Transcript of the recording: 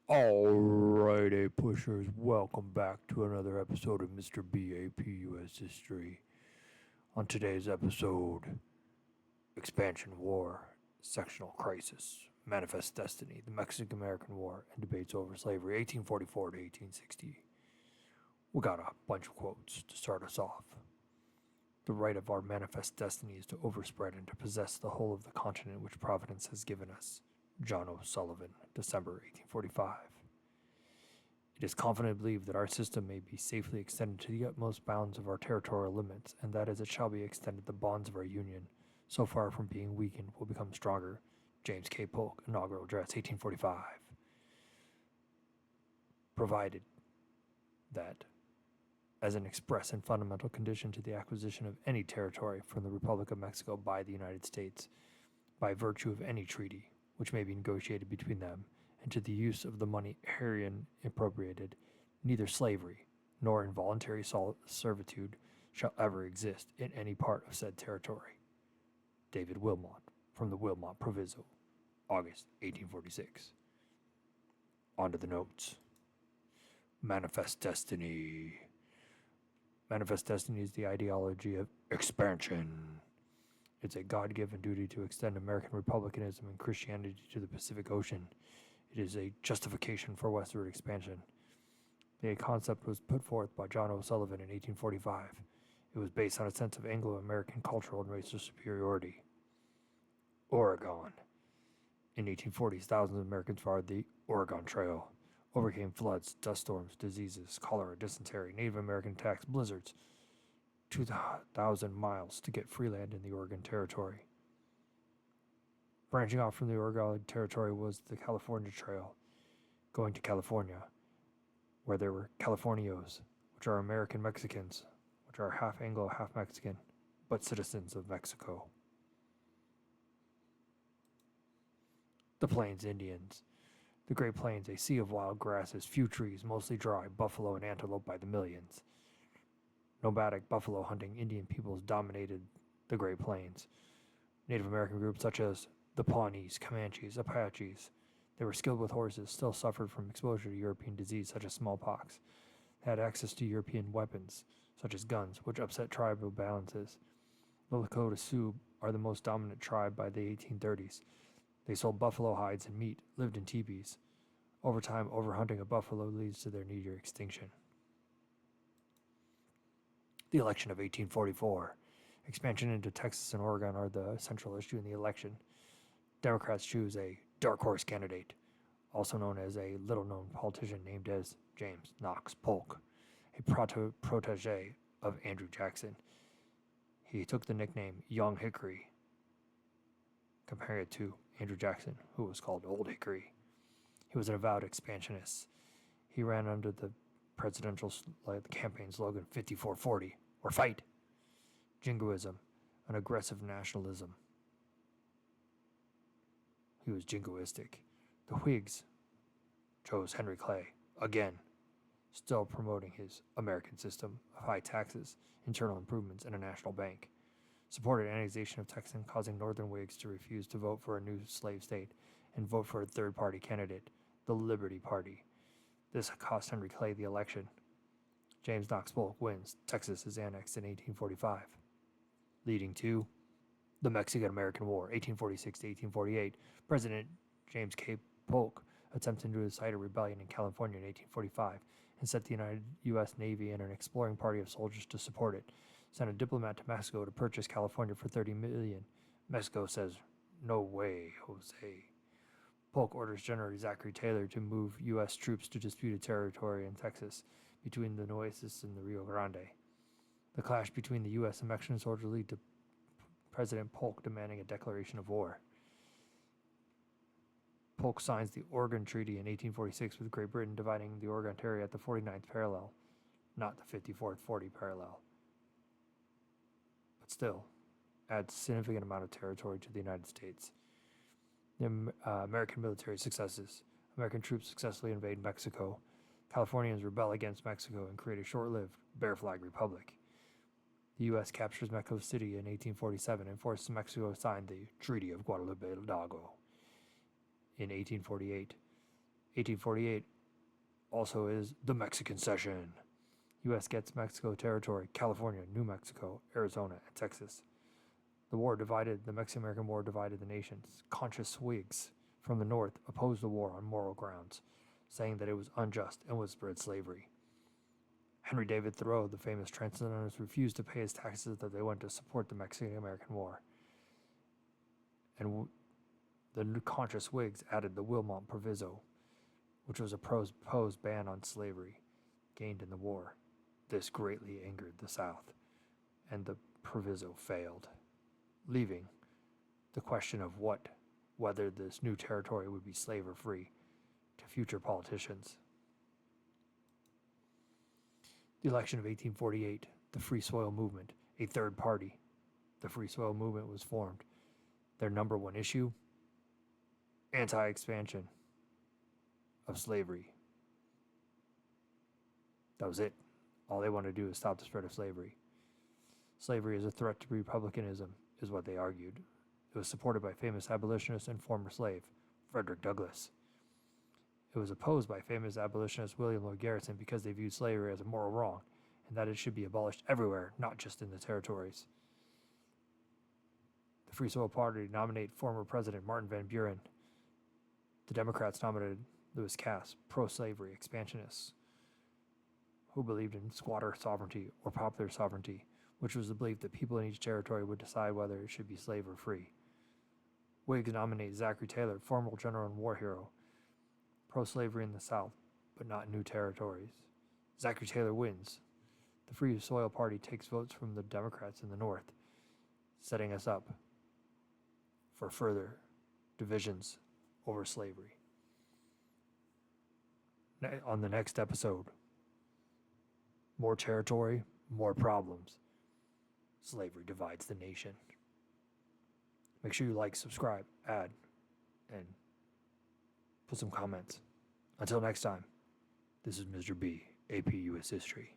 Alrighty, pushers, welcome back to another episode of Mr. BAP US History. On today's episode, Expansion War, Sectional Crisis, Manifest Destiny, the Mexican American War, and debates over slavery, 1844 to 1860. We got a bunch of quotes to start us off. The right of our manifest destiny is to overspread and to possess the whole of the continent which Providence has given us. John O'Sullivan, December 1845. It is confidently believed that our system may be safely extended to the utmost bounds of our territorial limits, and that as it shall be extended, the bonds of our Union, so far from being weakened, will become stronger. James K. Polk, Inaugural Address, 1845. Provided that, as an express and fundamental condition to the acquisition of any territory from the Republic of Mexico by the United States, by virtue of any treaty which may be negotiated between them, and to the use of the money herein appropriated, neither slavery nor involuntary servitude shall ever exist in any part of said territory. David Wilmot, from the Wilmot Proviso, August 1846. On to the notes. Manifest Destiny. Manifest Destiny is the ideology of expansion. It's a God-given duty to extend American republicanism and Christianity to the Pacific Ocean. It is a justification for westward expansion. The concept was put forth by John O'Sullivan in 1845. It was based on a sense of Anglo-American cultural and racial superiority. Oregon. In 1840s, thousands of Americans followed the Oregon Trail, overcame floods, dust storms, diseases, cholera, dysentery, Native American attacks, blizzards, 2,000 miles to get free land in the Oregon Territory. Branching off from the Oregon Territory was the California Trail, going to California, where there were Californios, which are American Mexicans, which are half Anglo, half Mexican, but citizens of Mexico. The Plains Indians. The Great Plains, a sea of wild grasses, few trees, mostly dry, buffalo and antelope by the millions. Nomadic buffalo hunting Indian peoples dominated the Great Plains. Native American groups such as the Pawnees, Comanches, Apaches, they were skilled with horses, still suffered from exposure to European disease such as smallpox. They had access to European weapons, such as guns, which upset tribal balances. The Lakota Sioux are the most dominant tribe by the 1830s. They sold buffalo hides and meat, lived in teepees. Over time, overhunting of buffalo leads to their near extinction. The election of 1844. Expansion into Texas and Oregon are the central issue in the election. Democrats choose a dark horse candidate, also known as a little-known politician named as James Knox Polk, a protege of Andrew Jackson. He took the nickname Young Hickory, comparing it to Andrew Jackson, who was called Old Hickory. He was an avowed expansionist. He ran under the presidential campaign slogan 5440, or fight. Jingoism, an aggressive nationalism. He was jingoistic. The Whigs chose Henry Clay, again, still promoting his American system of high taxes, internal improvements, and a national bank. Supported annexation of Texas, causing Northern Whigs to refuse to vote for a new slave state and vote for a third-party candidate, the Liberty Party. This cost Henry Clay the election. James Knox Polk wins. Texas is annexed in 1845, leading to the Mexican-American War, 1846 to 1848. President James K. Polk attempted to incite a rebellion in California in 1845 and set the United U.S. Navy and an exploring party of soldiers to support it. Sent a diplomat to Mexico to purchase California for $30 million. Mexico says, "No way, Jose." Polk orders General Zachary Taylor to move U.S. troops to disputed territory in Texas between the Nueces and the Rio Grande. The clash between the U.S. and Mexican soldiers lead to President Polk demanding a declaration of war. Polk signs the Oregon Treaty in 1846 with Great Britain dividing the Oregon Territory at the 49th parallel, not the 54th 40 parallel. But still, adds a significant amount of territory to the United States. The American military successes. American troops successfully invade Mexico. Californians rebel against Mexico and create a short-lived Bear Flag Republic. The U.S. captures Mexico City in 1847 and forces Mexico to sign the Treaty of Guadalupe Hidalgo. In 1848, 1848 also is the Mexican Cession. U.S. gets Mexico territory, California, New Mexico, Arizona, and Texas. The Mexican-American War divided the nations. Conscious Whigs from the North opposed the war on moral grounds, saying that it was unjust and would spread slavery. Henry David Thoreau, the famous transcendentalist, refused to pay his taxes that they went to support the Mexican-American War. And the conscious Whigs added the Wilmot Proviso, which was a proposed ban on slavery gained in the war. This greatly angered the South, and the proviso failed, leaving the question of whether this new territory would be slave or free to future politicians. The election of 1848, the Free Soil Movement, a third party. The Free Soil Movement was formed. Their number one issue, anti-expansion of slavery. That was it. All they wanted to do is stop the spread of slavery. Slavery is a threat to republicanism, is what they argued. It was supported by famous abolitionist and former slave, Frederick Douglass. It was opposed by famous abolitionist William Lloyd Garrison because they viewed slavery as a moral wrong, and that it should be abolished everywhere, not just in the territories. The Free Soil Party nominated former President Martin Van Buren. The Democrats nominated Lewis Cass, pro-slavery expansionists, who believed in squatter sovereignty or popular sovereignty, which was the belief that people in each territory would decide whether it should be slave or free. Whigs nominated Zachary Taylor, former general and war hero, pro-slavery in the South, but not new territories. Zachary Taylor wins. The Free Soil Party takes votes from the Democrats in the North, setting us up for further divisions over slavery. On the next episode, more territory, more problems. Slavery divides the nation. Make sure you like, subscribe, add, and put some comments. Until next time, this is Mr. B, AP US History.